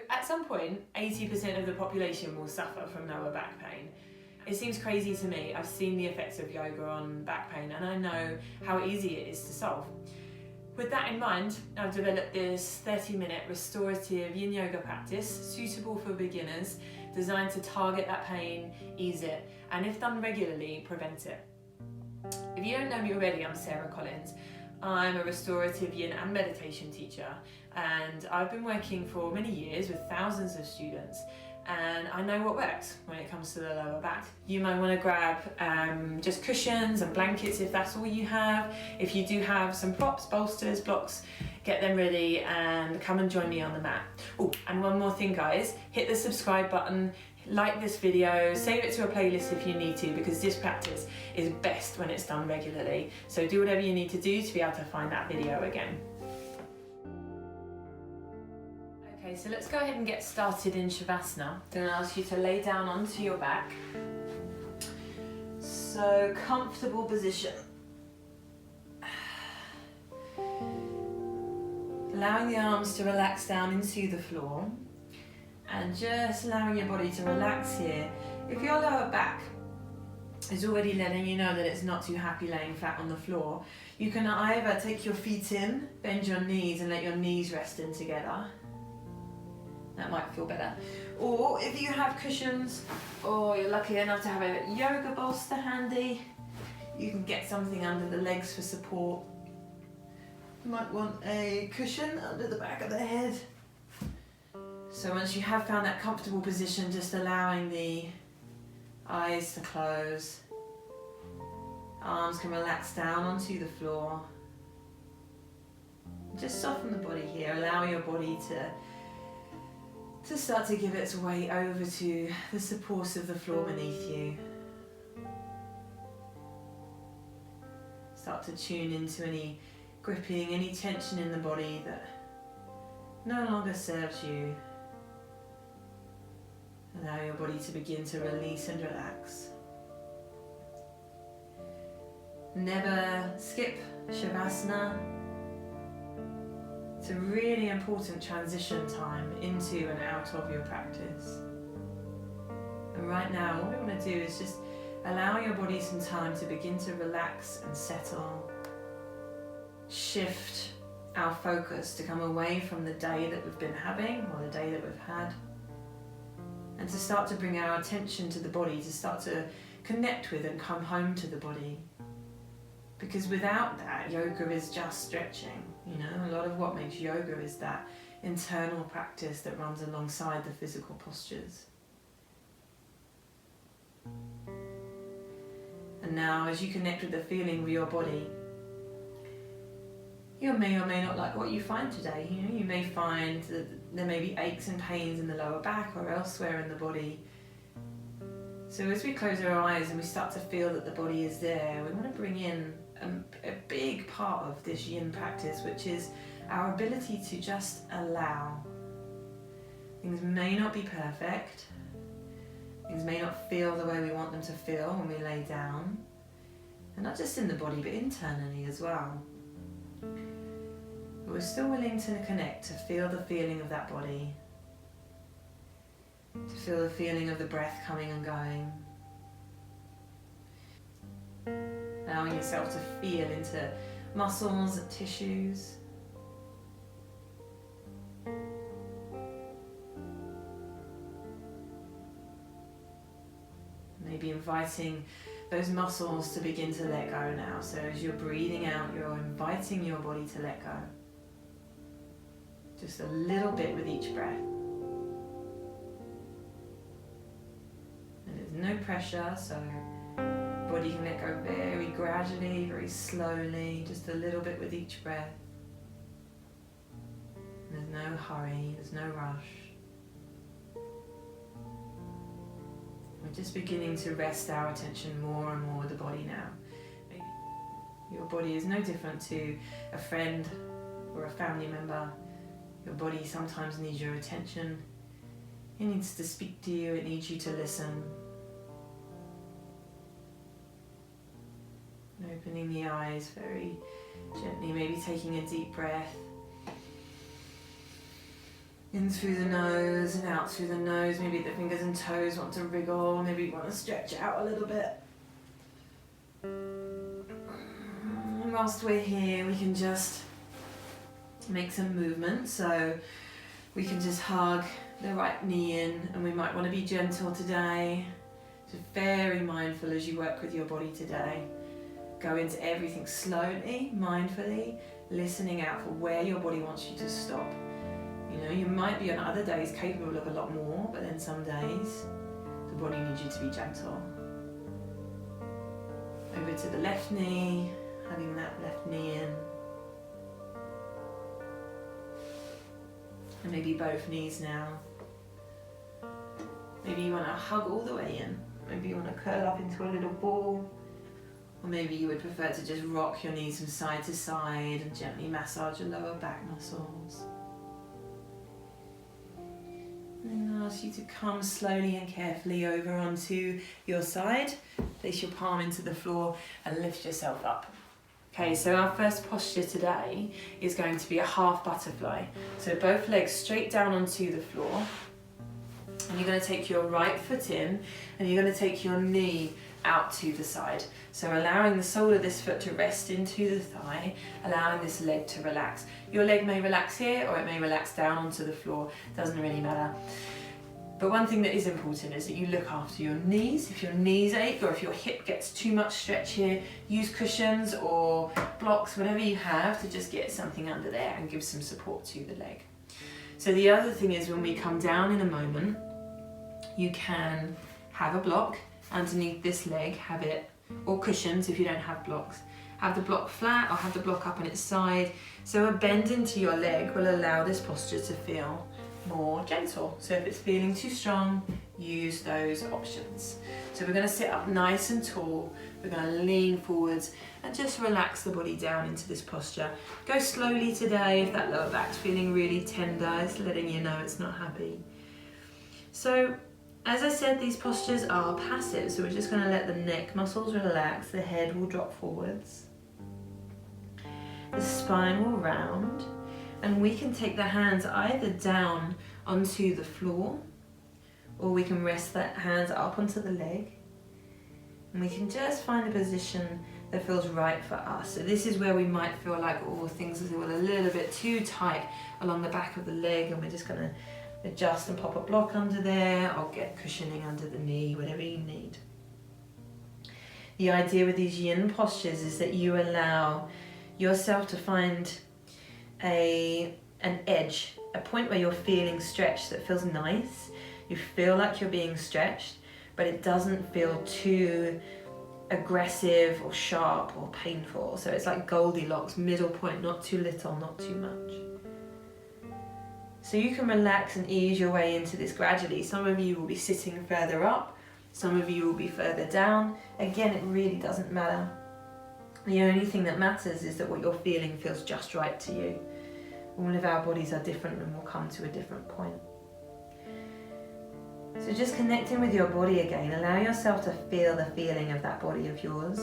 at some point, 80% of the population will suffer from lower back pain. It seems crazy to me. I've seen the effects of yoga on back pain and I know how easy it is to solve. With that in mind, I've developed this 30-minute restorative Yin Yoga practice suitable for beginners, designed to target that pain, ease it, and if done regularly, prevent it. If you don't know me already, I'm Sarah Collins. I'm a restorative yin and meditation teacher, and I've been working for many years with thousands of students, and I know what works when it comes to the lower back. You might want to grab just cushions and blankets if that's all you have. If you do have some props, bolsters, blocks, get them ready and come and join me on the mat. Oh, and one more thing guys, hit the subscribe button, like this video, save it to a playlist if you need to, because this practice is best when it's done regularly. So do whatever you need to do to be able to find that video again. Okay, so let's go ahead and get started in shavasana. I'm going to ask you to lay down onto your back. So, comfortable position. Allowing the arms to relax down into the floor. And just allowing your body to relax here. If your lower back is already letting you know that it's not too happy laying flat on the floor, you can either take your feet in, bend your knees and let your knees rest in together. That might feel better. Or if you have cushions, or you're lucky enough to have a yoga bolster handy, you can get something under the legs for support. You might want a cushion under the back of the head. So once you have found that comfortable position, just allowing the eyes to close. Arms can relax down onto the floor. Just soften the body here, allow your body to start to give its weight over to the support of the floor beneath you. Start to tune into any gripping, any tension in the body that no longer serves you. Allow your body to begin to release and relax. Never skip shavasana. It's a really important transition time into and out of your practice. And right now, all we want to do is just allow your body some time to begin to relax and settle. Shift our focus to come away from the day that we've been having or the day that we've had. And to start to bring our attention to the body, to start to connect with and come home to the body. Because without that, yoga is just stretching. You know, a lot of what makes yoga is that internal practice that runs alongside the physical postures. And now, as you connect with the feeling of your body, you may or may not like what you find today. You know, you may find that there may be aches and pains in the lower back or elsewhere in the body. So as we close our eyes and we start to feel that the body is there, we want to bring in a big part of this yin practice, which is our ability to just allow. Things may not be perfect. Things may not feel the way we want them to feel when we lay down. And not just in the body, but internally as well. But we're still willing to connect, to feel the feeling of that body. To feel the feeling of the breath coming and going. Allowing yourself to feel into muscles and tissues. Maybe inviting those muscles to begin to let go now. So as you're breathing out, you're inviting your body to let go. Just a little bit with each breath. And there's no pressure, so body can let go very gradually, very slowly, just a little bit with each breath. And there's no hurry, there's no rush. We're just beginning to rest our attention more and more with the body now. Maybe your body is no different to a friend or a family member. Your body sometimes needs your attention. It needs to speak to you, it needs you to listen. Opening the eyes very gently, maybe taking a deep breath. In through the nose and out through the nose. Maybe the fingers and toes want to wriggle. Maybe you want to stretch out a little bit. And whilst we're here, we can just make some movement. So we can just hug the right knee in, and we might want to be gentle today. Just very mindful as you work with your body today. Go into everything slowly, mindfully, listening out for where your body wants you to stop. You know, you might be on other days capable of a lot more, but then some days the body needs you to be gentle. Over to the left knee, hugging that left knee in. And maybe both knees now. Maybe you want to hug all the way in. Maybe you want to curl up into a little ball. Or maybe you would prefer to just rock your knees from side to side and gently massage your lower back muscles. And I'll ask you to come slowly and carefully over onto your side. Place your palm into the floor and lift yourself up. Okay, so our first posture today is going to be a half butterfly. So both legs straight down onto the floor. And you're going to take your right foot in and you're going to take your knee out to the side. So allowing the sole of this foot to rest into the thigh, allowing this leg to relax. Your leg may relax here or it may relax down onto the floor, doesn't really matter. But one thing that is important is that you look after your knees. If your knees ache or if your hip gets too much stretch here, use cushions or blocks, whatever you have, to just get something under there and give some support to the leg. So the other thing is, when we come down in a moment, you can have a block underneath this leg, have it, or cushions if you don't have blocks. Have the block flat or have the block up on its side. So a bend into your leg will allow this posture to feel more gentle. So if it's feeling too strong, use those options. So we're going to sit up nice and tall. We're going to lean forwards and just relax the body down into this posture. Go slowly today if that lower back's feeling really tender. It's letting you know it's not happy. So as I said, these postures are passive, so we're just going to let the neck muscles relax, the head will drop forwards, the spine will round, and we can take the hands either down onto the floor, or we can rest the hands up onto the leg, and we can just find a position that feels right for us. So this is where we might feel like, oh, things are a little bit too tight along the back of the leg, and we're just going to adjust and pop a block under there, or get cushioning under the knee, whatever you need. The idea with these yin postures is that you allow yourself to find an edge, a point where you're feeling stretched that feels nice. You feel like you're being stretched, but it doesn't feel too aggressive or sharp or painful. So it's like Goldilocks, middle point, not too little, not too much. So you can relax and ease your way into this gradually. Some of you will be sitting further up, some of you will be further down. Again, it really doesn't matter. The only thing that matters is that what you're feeling feels just right to you. All of our bodies are different and will come to a different point. So just connecting with your body again, allow yourself to feel the feeling of that body of yours.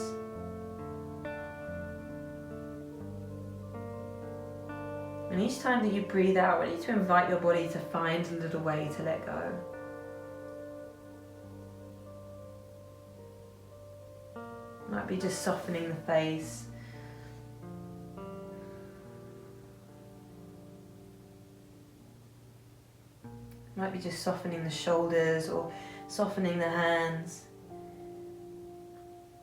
And each time that you breathe out, ready to invite your body to find a little way to let go. Might be just softening the face. Might be just softening the shoulders or softening the hands.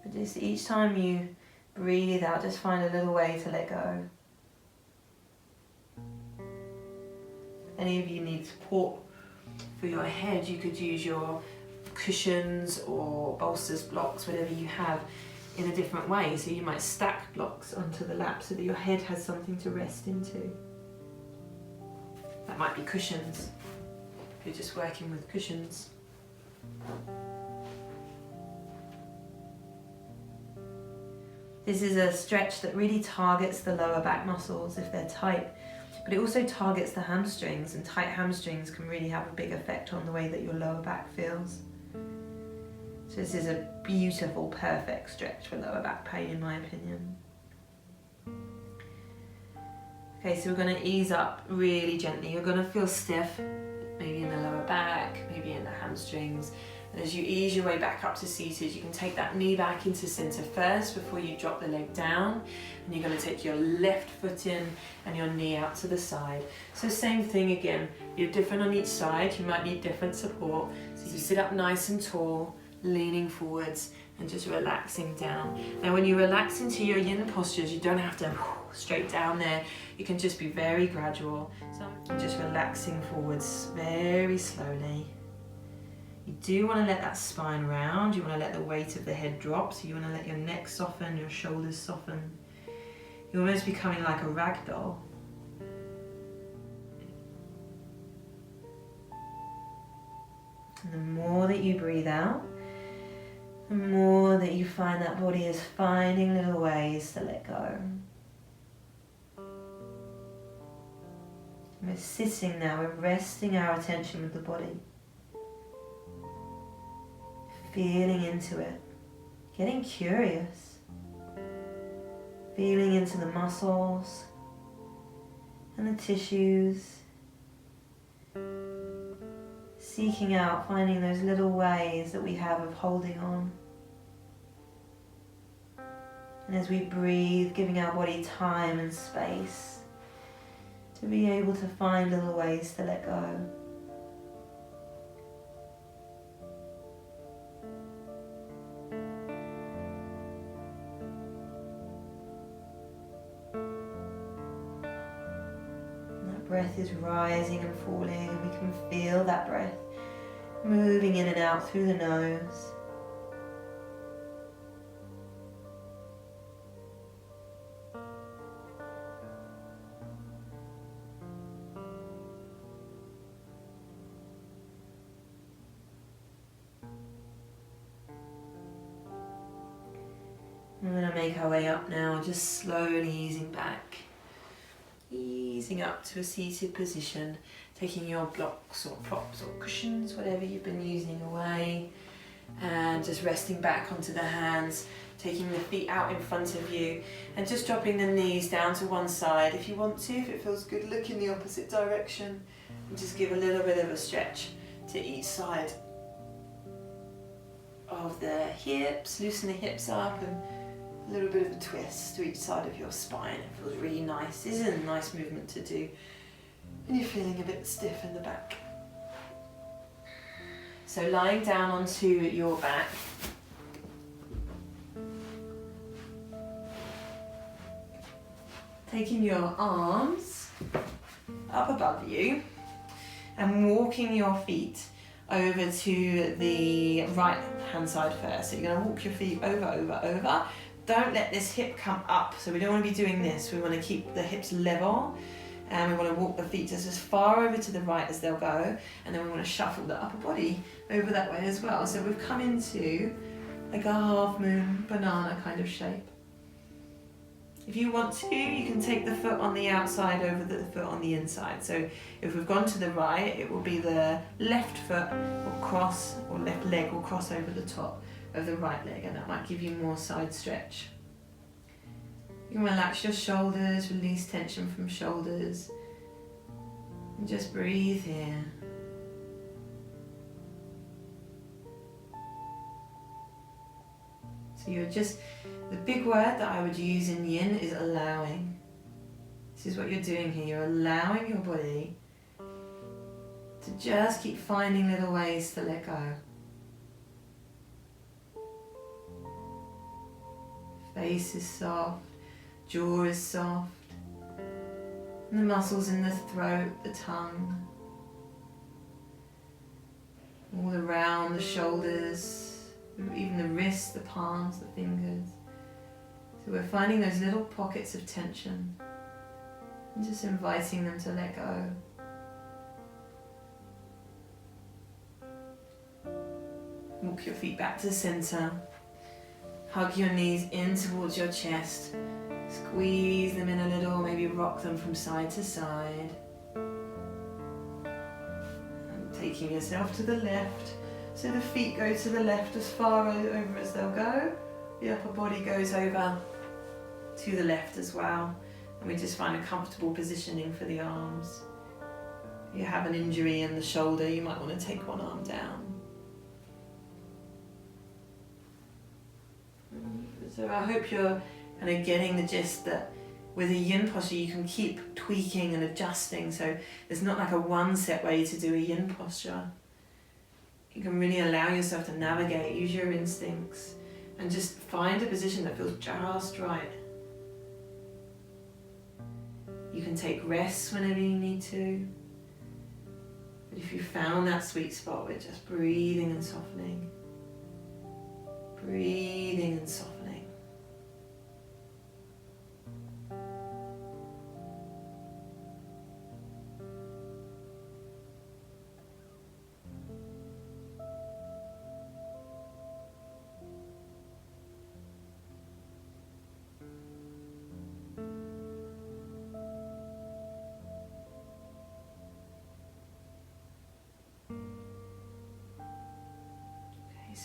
But just each time you breathe out, just find a little way to let go. Any of you need support for your head, you could use your cushions or bolsters, blocks, whatever you have, in a different way. So you might stack blocks onto the lap so that your head has something to rest into. That might be cushions, if you're just working with cushions. This is a stretch that really targets the lower back muscles if they're tight. But it also targets the hamstrings, and tight hamstrings can really have a big effect on the way that your lower back feels. So this is a beautiful, perfect stretch for lower back pain, in my opinion. Okay, so we're going to ease up really gently. You're going to feel stiff, maybe in the lower back, maybe in the hamstrings. And as you ease your way back up to seated, you can take that knee back into center first before you drop the leg down. And you're going to take your left foot in and your knee out to the side. So same thing again, you're different on each side, you might need different support. So you sit up nice and tall, leaning forwards and just relaxing down. Now when you relax into your yin postures, you don't have to straight down there. You can just be very gradual. So I'm just relaxing forwards very slowly. You do want to let that spine round, you want to let the weight of the head drop, so you want to let your neck soften, your shoulders soften. You're almost becoming like a rag doll. And the more that you breathe out, the more that you find that body is finding little ways to let go. We're sitting now, we're resting our attention with the body. Feeling into it, getting curious, feeling into the muscles and the tissues, seeking out, finding those little ways that we have of holding on. And as we breathe, giving our body time and space to be able to find little ways to let go. Breath is rising and falling, and we can feel that breath moving in and out through the nose. We're going to make our way up now, just slowly easing back. Easing up to a seated position, taking your blocks or props or cushions, whatever you've been using, away, and just resting back onto the hands, taking the feet out in front of you and just dropping the knees down to one side. If you want to, if it feels good, look in the opposite direction and just give a little bit of a stretch to each side of the hips. Loosen the hips up and a little bit of a twist to each side of your spine. It feels really nice. This is a nice movement to do when you're feeling a bit stiff in the back. So lying down onto your back, taking your arms up above you and walking your feet over to the right hand side first. So you're going to walk your feet over. Don't let this hip come up, so we don't want to be doing this. We want to keep the hips level, and we want to walk the feet just as far over to the right as they'll go, and then we want to shuffle the upper body over that way as well. So we've come into like a half moon banana kind of shape. If you want to, you can take the foot on the outside over the foot on the inside. So if we've gone to the right, it will be the left foot will cross, or left leg will cross over the top of the right leg, and that might give you more side stretch. You can relax your shoulders, release tension from shoulders, and just breathe here. So you're just, the big word that I would use in yin is allowing. This is what you're doing here. You're allowing your body to just keep finding little ways to let go. Face is soft, jaw is soft, and the muscles in the throat, the tongue, all around the shoulders, even the wrists, the palms, the fingers. So we're finding those little pockets of tension and just inviting them to let go. Walk your feet back to center. Hug your knees in towards your chest. Squeeze them in a little, maybe rock them from side to side. And taking yourself to the left. So the feet go to the left as far over as they'll go. The upper body goes over to the left as well. And we just find a comfortable positioning for the arms. If you have an injury in the shoulder, you might want to take one arm down. So I hope you're kind of getting the gist that with a yin posture you can keep tweaking and adjusting, so there's not like a one set way to do a yin posture. You can really allow yourself to navigate, use your instincts, and just find a position that feels just right. You can take rests whenever you need to. But if you found that sweet spot, we're just breathing and softening. Breathing and softening.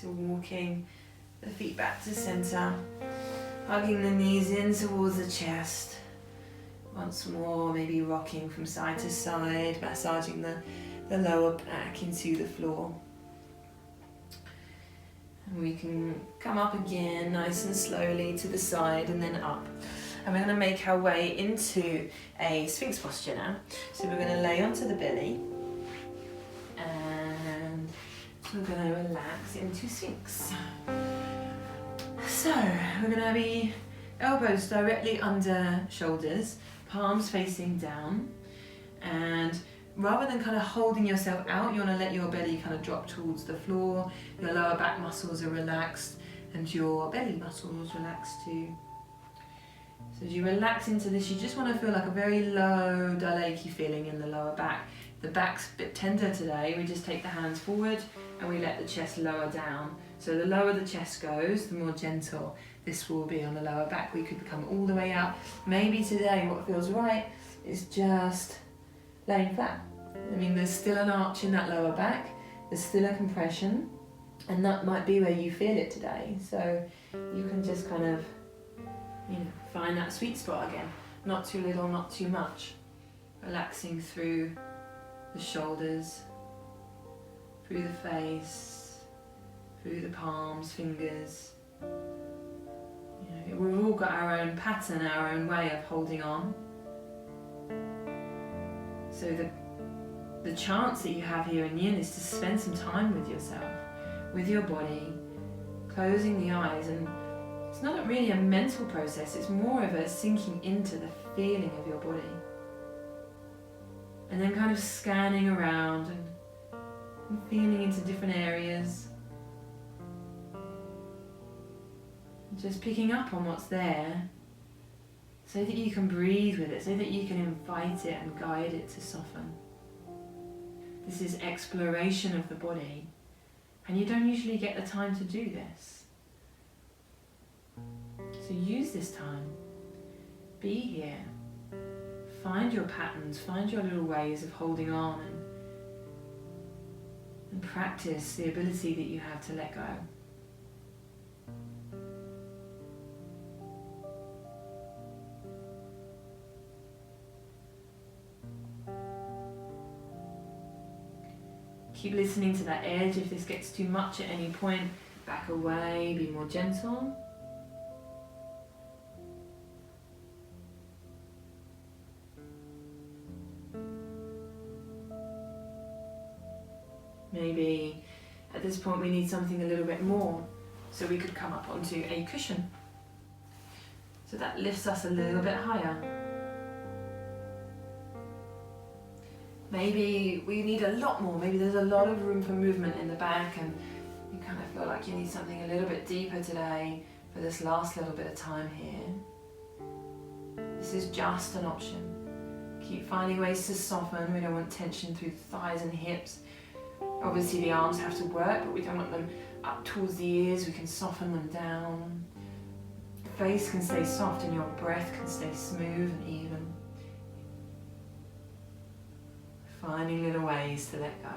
So walking the feet back to center, hugging the knees in towards the chest. Once more, maybe rocking from side to side, massaging the lower back into the floor. And we can come up again nice and slowly to the side and then up. And we're going to make our way into a Sphinx posture now. So we're going to lay onto the belly. We're going to relax into Sphinx. So we're going to be elbows directly under shoulders, palms facing down, and rather than kind of holding yourself out, you want to let your belly kind of drop towards the floor. Your lower back muscles are relaxed and your belly muscles relaxed too. So as you relax into this, you just want to feel like a very low, dull, achy feeling in the lower back. The back's a bit tender today. We just take the hands forward and we let the chest lower down. So the lower the chest goes, the more gentle this will be on the lower back. We could come all the way up. Maybe today what feels right is just laying flat. I mean, there's still an arch in that lower back. There's still a compression. And that might be where you feel it today. So you can just kind of, find that sweet spot again. Not too little, not too much. Relaxing through the shoulders, through the face, through the palms, fingers. We've all got our own pattern, our own way of holding on. So the chance that you have here in Yin is to spend some time with yourself, with your body, closing the eyes. And it's not really a mental process, it's more of a sinking into the feeling of your body. And then kind of scanning around and feeling into different areas. Just picking up on what's there so that you can breathe with it, so that you can invite it and guide it to soften. This is exploration of the body, and you don't usually get the time to do this. So use this time. Be here. Find your patterns, find your little ways of holding on, and practice the ability that you have to let go. Keep listening to that edge. If this gets too much at any point, back away, be more gentle. Maybe at this point we need something a little bit more, so we could come up onto a cushion. So that lifts us a little bit higher. Maybe we need a lot more, maybe there's a lot of room for movement in the back and you kind of feel like you need something a little bit deeper today for this last little bit of time here. This is just an option. Keep finding ways to soften. We don't want tension through the thighs and hips. Obviously the arms have to work, but we don't want them up towards the ears. We can soften them down. The face can stay soft and your breath can stay smooth and even. Finding little ways to let go.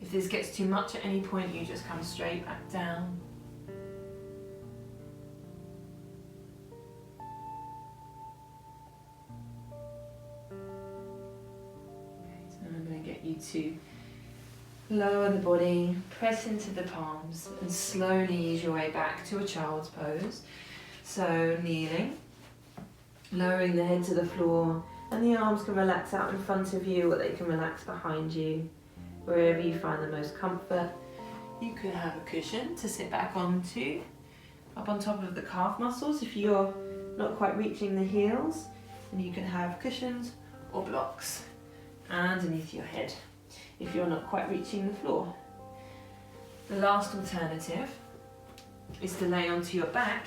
If this gets too much at any point, you just come straight back down. to lower the body, press into the palms, and slowly ease your way back to a child's pose. So kneeling, lowering the head to the floor, and the arms can relax out in front of you, or they can relax behind you, wherever you find the most comfort. You could have a cushion to sit back onto, up on top of the calf muscles if you're not quite reaching the heels, and you can have cushions or blocks underneath your head if you're not quite reaching the floor. The last alternative is to lay onto your back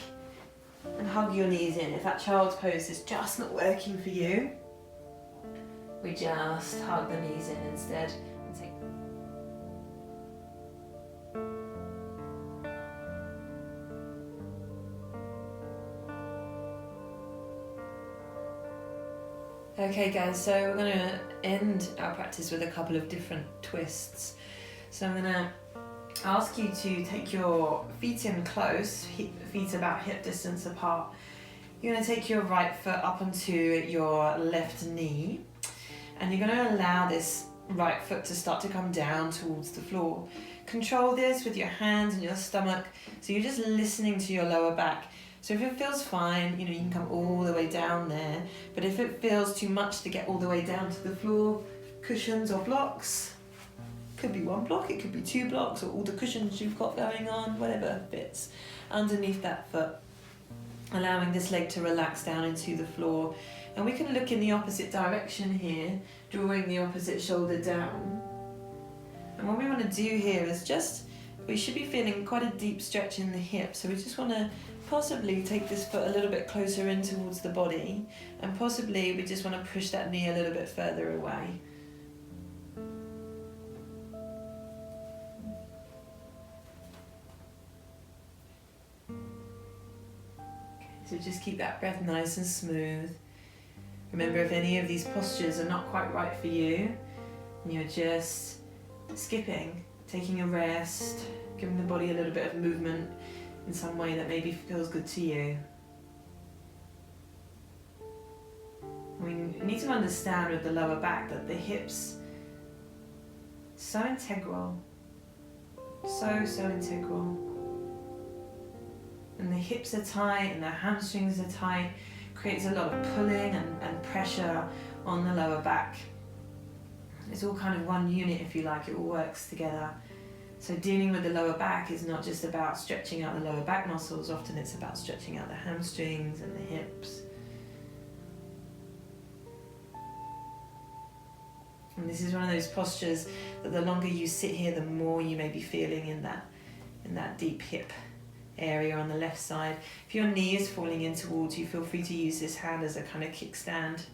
and hug your knees in. If that child's pose is just not working for you, we just hug the knees in instead and take. Okay guys, so we're going to end our practice with a couple of different twists. So I'm going to ask you to take your feet in close, feet about hip distance apart. You're going to take your right foot up onto your left knee, and you're going to allow this right foot to start to come down towards the floor. Control this with your hands and your stomach, so you're just listening to your lower back. So if it feels fine, you can come all the way down there, but if it feels too much to get all the way down to the floor, cushions or blocks, could be one block, it could be two blocks, or all the cushions you've got going on, whatever fits underneath that foot, allowing this leg to relax down into the floor. And we can look in the opposite direction here, drawing the opposite shoulder down. And what we want to do here is we should be feeling quite a deep stretch in the hip, so we just want to possibly take this foot a little bit closer in towards the body, and possibly we just want to push that knee a little bit further away. So just keep that breath nice and smooth. Remember, if any of these postures are not quite right for you, and you're just skipping, taking a rest, giving the body a little bit of movement in some way that maybe feels good to you. We need to understand with the lower back that the hips, so integral, so integral. And the hips are tight and the hamstrings are tight, creates a lot of pulling and pressure on the lower back. It's all kind of one unit, if you like, it all works together. So dealing with the lower back is not just about stretching out the lower back muscles, often it's about stretching out the hamstrings and the hips. And this is one of those postures that the longer you sit here, the more you may be feeling in that deep hip area on the left side. If your knee is falling in towards you, feel free to use this hand as a kind of kickstand.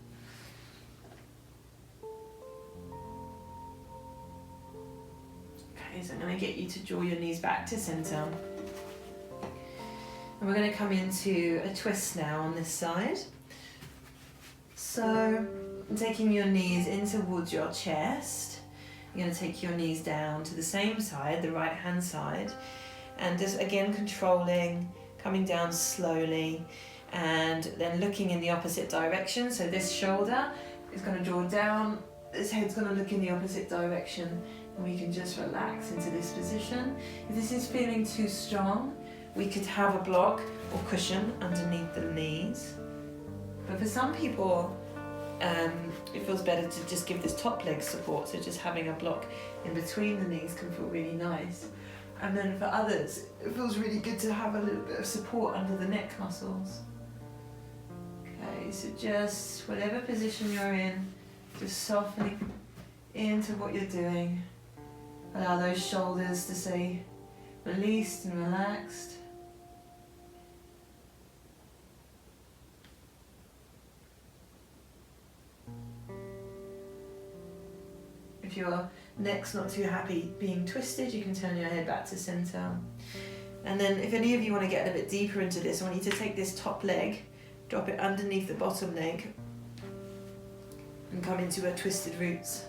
Okay, so I'm going to get you to draw your knees back to center. And we're going to come into a twist now on this side. So, taking your knees in towards your chest, you're going to take your knees down to the same side, the right hand side, and just again controlling, coming down slowly, and then looking in the opposite direction. So this shoulder is going to draw down, this head's going to look in the opposite direction, and we can just relax into this position. If this is feeling too strong, we could have a block or cushion underneath the knees. But for some people, it feels better to just give this top leg support, so just having a block in between the knees can feel really nice. And then for others, it feels really good to have a little bit of support under the neck muscles. Okay, so just whatever position you're in, just softening into what you're doing. Allow those shoulders to stay released and relaxed. If your neck's not too happy being twisted, you can turn your head back to center. And then if any of you want to get a bit deeper into this, I want you to take this top leg, drop it underneath the bottom leg, and come into a twisted roots.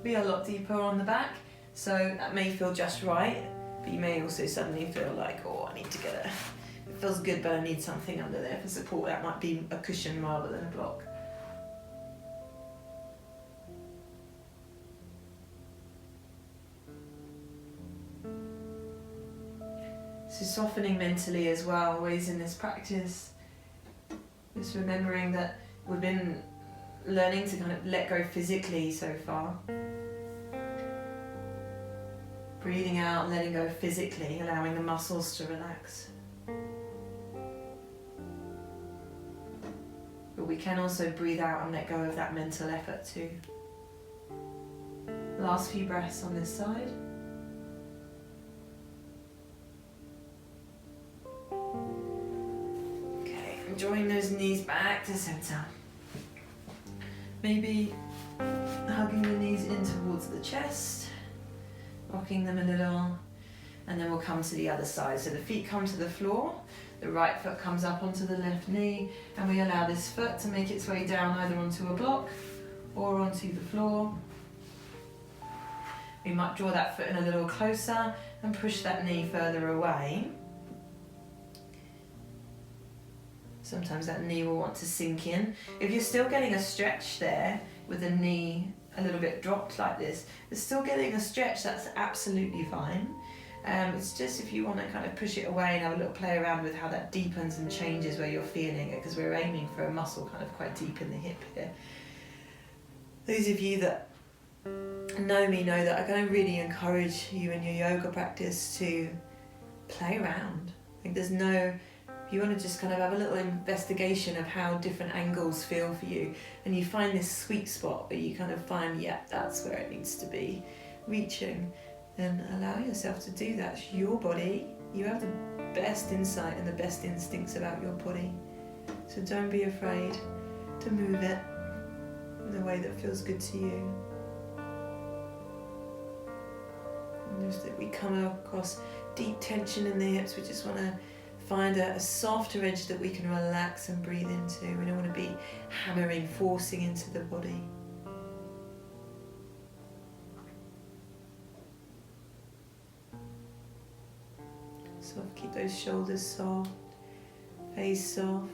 Be a lot deeper on the back, so that may feel just right, but you may also suddenly feel like, oh, I need to get it feels good, but I need something under there for support. That might be a cushion rather than a block. So softening mentally as well, always in this practice. Just remembering that we've been learning to kind of let go physically so far. Breathing out, letting go physically, allowing the muscles to relax. But we can also breathe out and let go of that mental effort too. Last few breaths on this side. Okay, and drawing those knees back to center. Maybe hugging the knees in towards the chest, rocking them a little, and then we'll come to the other side. So the feet come to the floor, the right foot comes up onto the left knee, and we allow this foot to make its way down either onto a block or onto the floor. We might draw that foot in a little closer and push that knee further away. Sometimes that knee will want to sink in. If you're still getting a stretch there with the knee a little bit dropped like this, but still getting a stretch, that's absolutely fine. It's just if you want to kind of push it away and have a little play around with how that deepens and changes where you're feeling it, because we're aiming for a muscle kind of quite deep in the hip here. Those of you that know me know that I kind of really encourage you in your yoga practice to play around. Like there's no, you want to just kind of have a little investigation of how different angles feel for you, and you find this sweet spot where you kind of find, yeah, that's where it needs to be, reaching, and allow yourself to do that. It's your body. You have the best insight and the best instincts about your body, so don't be afraid to move it in the way that feels good to you. And just that we come across deep tension in the hips, we just want to find a softer edge that we can relax and breathe into. We don't want to be hammering, forcing into the body. Soft, keep those shoulders soft, face soft.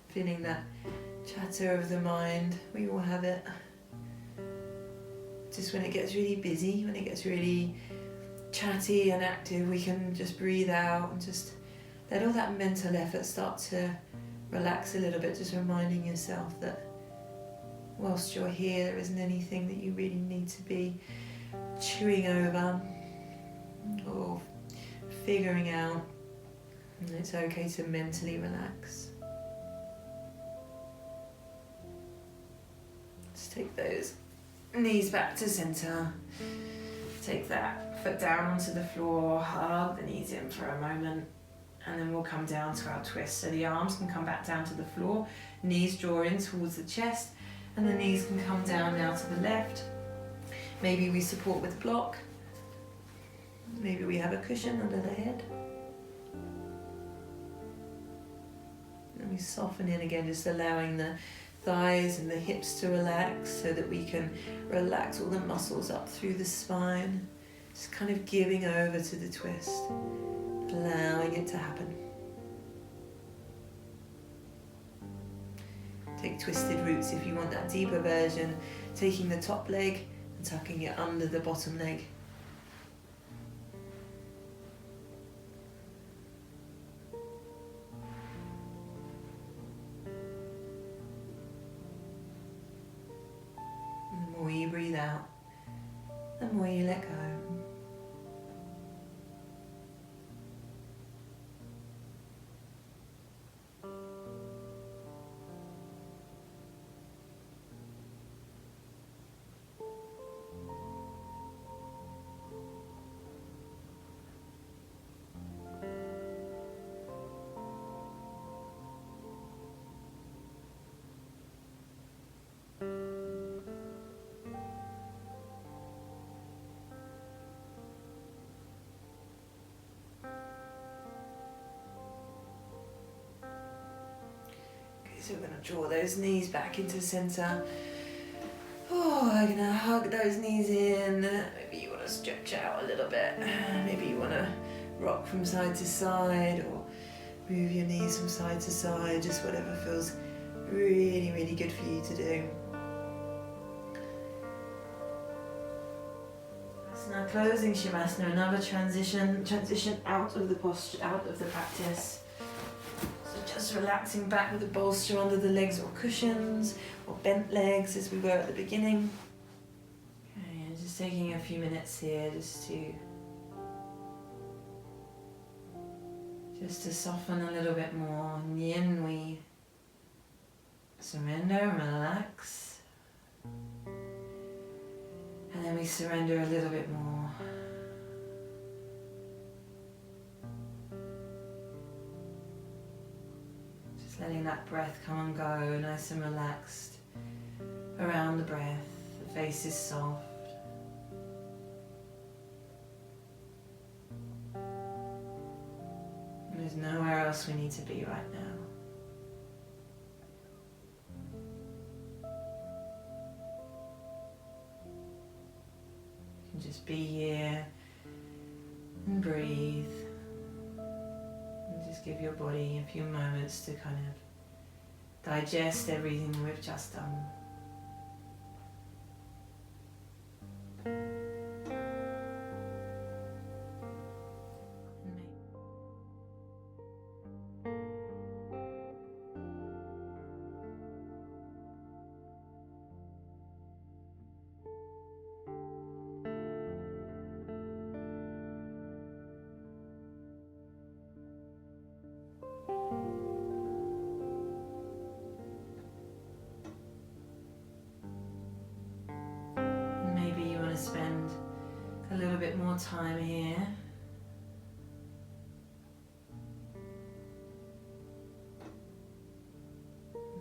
Feeling that chatter of the mind, we all have it. Just when it gets really busy, when it gets really chatty and active, we can just breathe out and just let all that mental effort start to relax a little bit, just reminding yourself that whilst you're here, there isn't anything that you really need to be chewing over or figuring out. And it's okay to mentally relax. Just take those knees back to center. Take that foot down onto the floor, hug the knees in for a moment, and then we'll come down to our twist. So the arms can come back down to the floor, knees draw in towards the chest, and the knees can come down now to the left. Maybe we support with a block. Maybe we have a cushion under the head. And we soften in again, just allowing the thighs and the hips to relax so that we can relax all the muscles up through the spine. Just kind of giving over to the twist, allowing it to happen. Take twisted roots if you want that deeper version, taking the top leg and tucking it under the bottom leg. The more you breathe out, the more you let go. So we're going to draw those knees back into center. Oh, I'm going to hug those knees in. Maybe you want to stretch out a little bit. Maybe you want to rock from side to side or move your knees from side to side. Just whatever feels really, really good for you to do. Now closing shavasana, another transition out of the posture, out of the practice. So just relaxing back with the bolster under the legs or cushions, or bent legs as we were at the beginning. Okay, and just taking a few minutes here just to soften a little bit more. In Yin, we surrender and relax. And then we surrender a little bit more. Just letting that breath come and go, nice and relaxed around the breath. The face is soft. There's nowhere else we need to be right now. You can just be here and breathe. And just give your body a few moments to kind of digest everything we've just done. Spend a little bit more time here.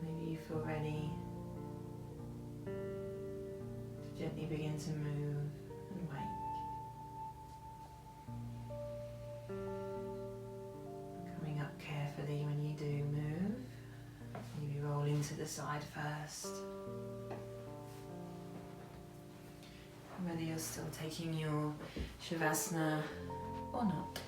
Maybe you feel ready to gently begin to move and wake. Coming up carefully when you do move. Maybe rolling to the side first. Whether you're still taking your shavasana or not.